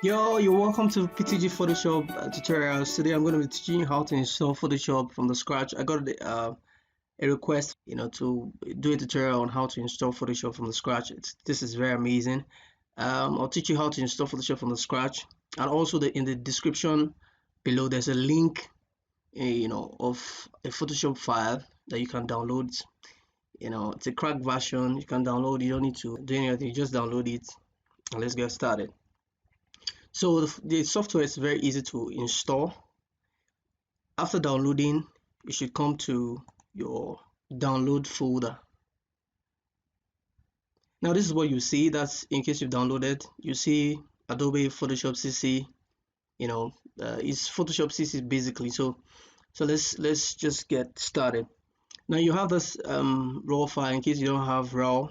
Yo, you're welcome to PTG Photoshop tutorials. Today I'm going to be teaching you how to install Photoshop from the scratch. I got a request, to do a tutorial on how to install Photoshop from the scratch. This is very amazing. I'll teach you how to install Photoshop from the scratch, and also in the description below there's a link, of a Photoshop file that you can download. It's a cracked version. You can download. You don't need to do anything. You just download it, and let's get started. So the software is very easy to install. After downloading, you should come to your download folder. Now this is what you see. That's in case you've downloaded. You see Adobe Photoshop CC. It's Photoshop CC basically. So let's just get started. Now you have this raw file. In case you don't have raw,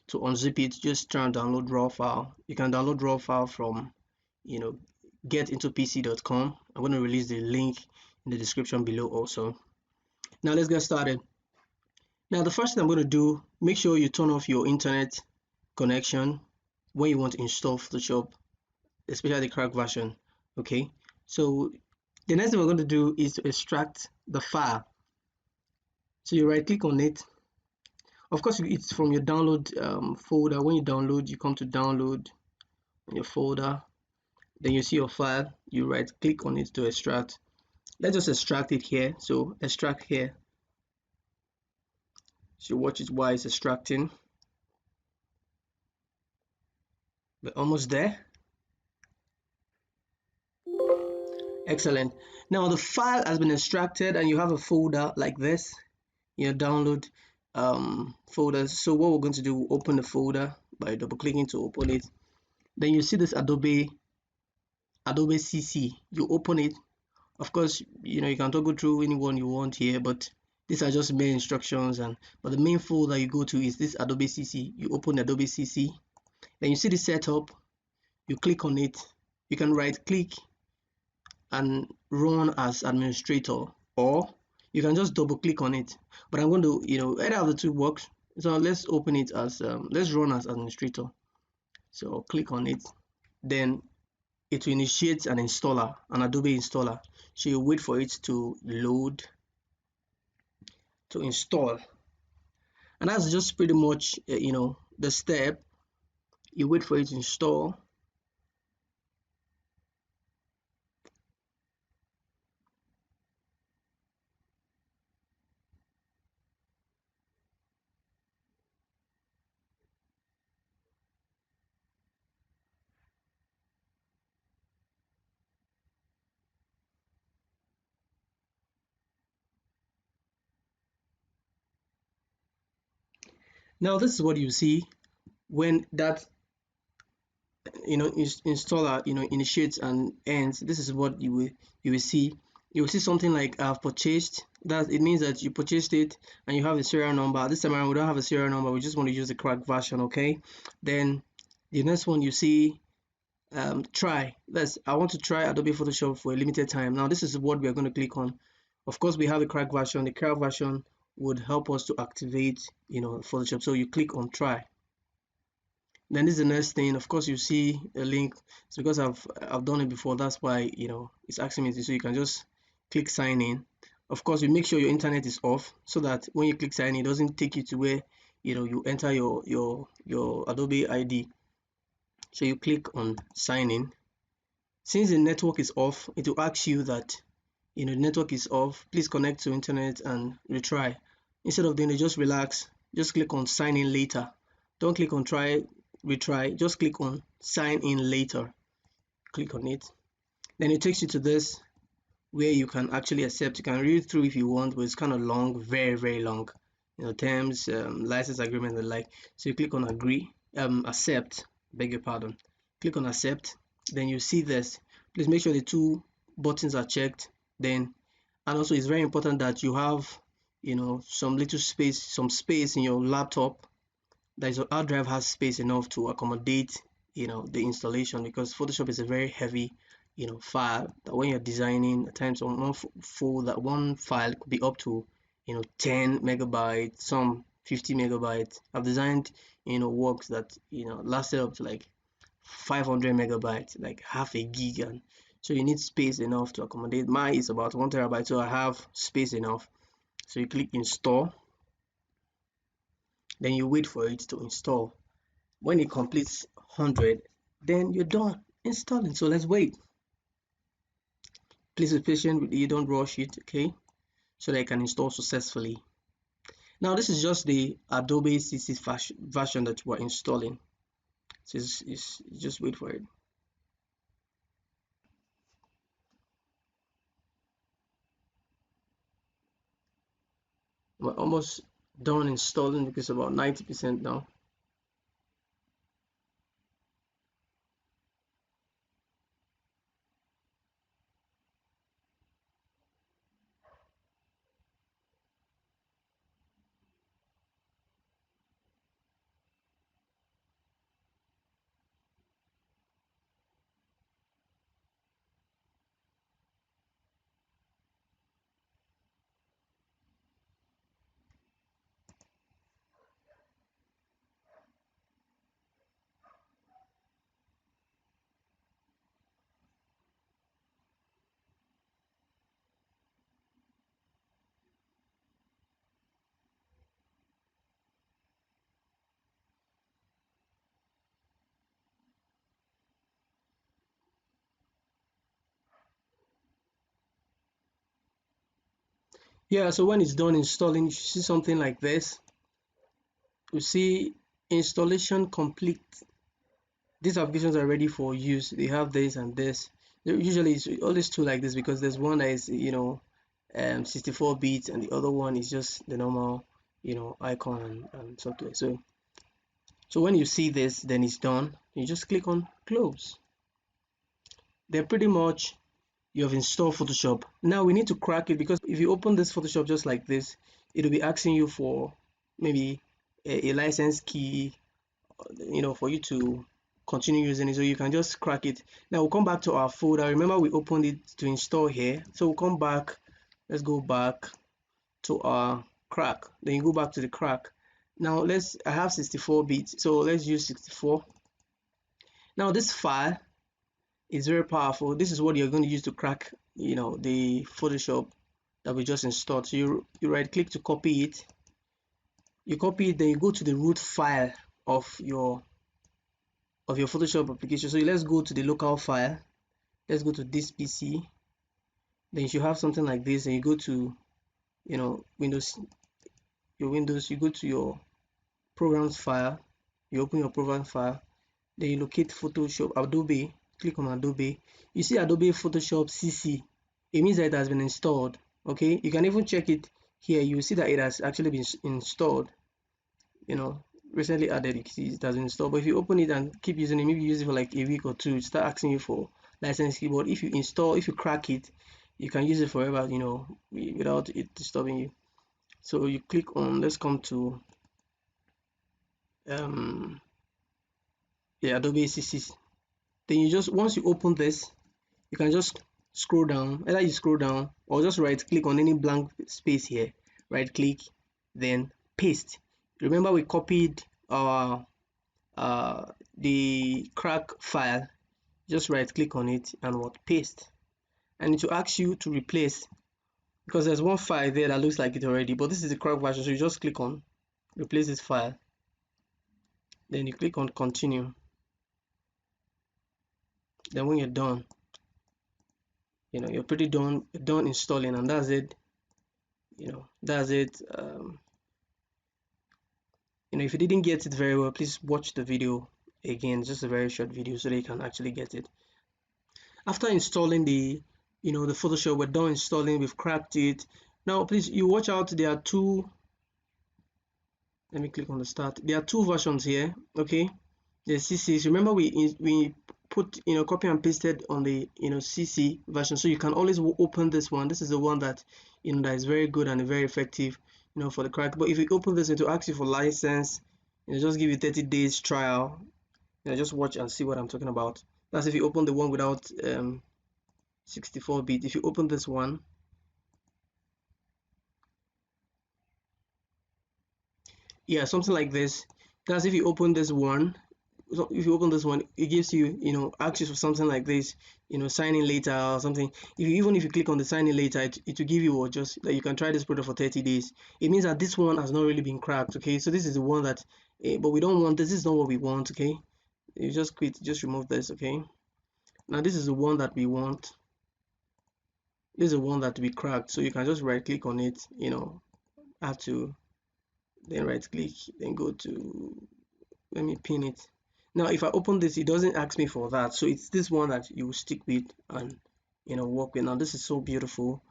to unzip it, just try and download raw file. You can download raw file from getintopc.com. I'm going to release the link in the description below also. Now let's get started. Now the first thing I'm going to do, make sure you turn off your internet connection when you want to install Photoshop, especially the cracked version. Okay, so the next thing we're going to do is to extract the file. So you right click on it. Of course, it's from your download folder. When you download, you come to download in your folder, then you see your file, you right click on it to extract. Let's just extract it here. So extract here. So watch it while it's extracting. We're almost there. Excellent. Now the file has been extracted and you have a folder like this, your download folders. So what we're going to do, we'll open the folder by double clicking to open it. Then you see this Adobe CC. You open it. Of course, you can toggle through anyone you want here, but these are just main instructions. But the main folder you go to is this Adobe CC. You open Adobe CC. Then you see the setup. You click on it. You can right click and run as administrator, or you can just double click on it, but I'm going to either of the two works. So let's open it as let's run as administrator. So I'll click on it, then it will initiate an installer, an Adobe installer. So you wait for it to load to install, and that's just pretty much the step. You wait for it to install. Now this is what you see when that installer initiates and ends. This is what you will see. You will see something like I've purchased. That it means that you purchased it and you have a serial number. This time around we don't have a serial number, we just want to use the cracked version. Okay, then the next one you see, try. I want to try Adobe Photoshop for a limited time. Now this is what we are going to click on. Of course, we have a cracked version. The cracked version would help us to activate Photoshop. So you click on try. Then this is the next thing. Of course, you see a link. It's because I've done it before. That's why it's asking me to. So you can just click sign in. Of course, you make sure your internet is off so that when you click sign in, it doesn't take you to where you enter your Adobe ID. So you click on sign in. Since the network is off, it will ask you that the network is off. Please connect to internet and retry. Instead of doing it, just relax. Just click on sign in later. Don't click on retry, just click on sign in later. Click on it, then it takes you to this where you can actually accept. You can read through if you want, but it's kind of long, very long, terms, license agreement and the like. So you click on agree, accept, beg your pardon, click on accept. Then you see this. Please make sure the two buttons are checked. Then, and also it's very important that you have some little space, some space in your laptop, that your hard drive has space enough to accommodate the installation, because Photoshop is a very heavy file that when you're designing, at times on one file could be up to 10 megabytes, some 50 megabytes. I've designed works that lasted up to like 500 megabytes, like half a gig, and so you need space enough to accommodate. Mine is about 1 terabyte, so I have space enough. So you click install, then you wait for it to install. When it completes 100, then you're done installing. So let's wait. Please be patient with it, don't rush it, okay? So that it can install successfully. Now this is just the Adobe CC version that we're installing. So just wait for it. We're almost done installing because about 90% now. Yeah, so when it's done installing, you should see something like this. You see installation complete. These applications are ready for use. They have this and this. Usually it's always two like this because there's one that is 64 bits and the other one is just the normal icon and software. So when you see this, then it's done. You just click on close. Then pretty much you have installed Photoshop. Now we need to crack it because if you open this Photoshop just like this, it'll be asking you for maybe a license key, for you to continue using it. So you can just crack it. Now we'll come back to our folder. Remember we opened it to install here. So we'll come back. Let's go back to our crack. Then you go back to the crack. Now I have 64 bits. So let's use 64. Now this file is very powerful. This is what you're going to use to crack, the Photoshop that we just installed. So you right click to copy it. You copy it, then you go to the root file of your Photoshop application. So let's go to the local file. Let's go to this PC. Then you should have something like this, and you go to Windows, you go to your programs file, you open your program file, then you locate Photoshop, Adobe, click on Adobe. You see Adobe Photoshop CC. It means that it has been installed. Okay, you can even check it here. You will see that it has actually been installed. Recently added. It has been installed. But if you open it and keep using it, maybe use it for like a week or two, start asking you for license keyboard. If you crack it, you can use it forever, without it disturbing you. So you click on, let's come to Adobe CC. Then once you open this, you can just scroll down. Either you scroll down or just right click on any blank space here. Right click, then paste. Remember we copied our the crack file. Just right click on it and paste. And it will ask you to replace, because there's one file there that looks like it already, but this is the crack version. So you just click on replace this file, then you click on continue. Then when you're done, you're pretty done installing, and that's it. That's it. If you didn't get it very well, please watch the video again. It's just a very short video so that you can actually get it. After installing the Photoshop, we're done installing, we've cracked it. Now please, you watch out, there are two. Let me click on the start. There are two versions here. Okay, the CC. Remember we put copy and pasted on the CC version, so you can always open this one. This is the one that that is very good and very effective for the crack. But if you open this, to ask you for license, just give you 30 days trial. Just watch and see what I'm talking about. That's if you open the one without 64-bit. If you open this one, yeah, something like this. That's if you open this one so if you open this one, it gives you, asks you for something like this, sign in later or something. Even if you click on the sign in later, it will give you, or just that you can try this product for 30 days. It means that this one has not really been cracked. Okay, so this is the one that, but we don't want this. This is not what we want. Okay, you just quit, just remove this. Okay, now this is the one that we want. This is the one that we cracked. So you can just right click on it, have to, then right click, then go to, let me pin it. Now if I open this, it doesn't ask me for that, so it's this one that you will stick with and work with. Now this is so beautiful.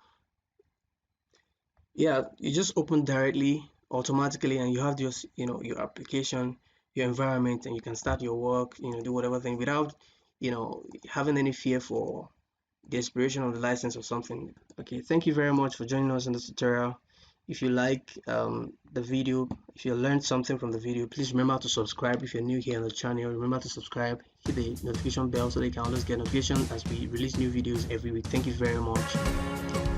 Yeah, you just open directly automatically, and you have just your application, your environment, and you can start your work, do whatever thing without having any fear for the expiration of the license or something. Okay, thank you very much for joining us in this tutorial. If you like the video, if you learned something from the video, please remember to subscribe. If you're new here on the channel, remember to subscribe, hit the notification bell so that you can always get notifications as we release new videos every week. Thank you very much.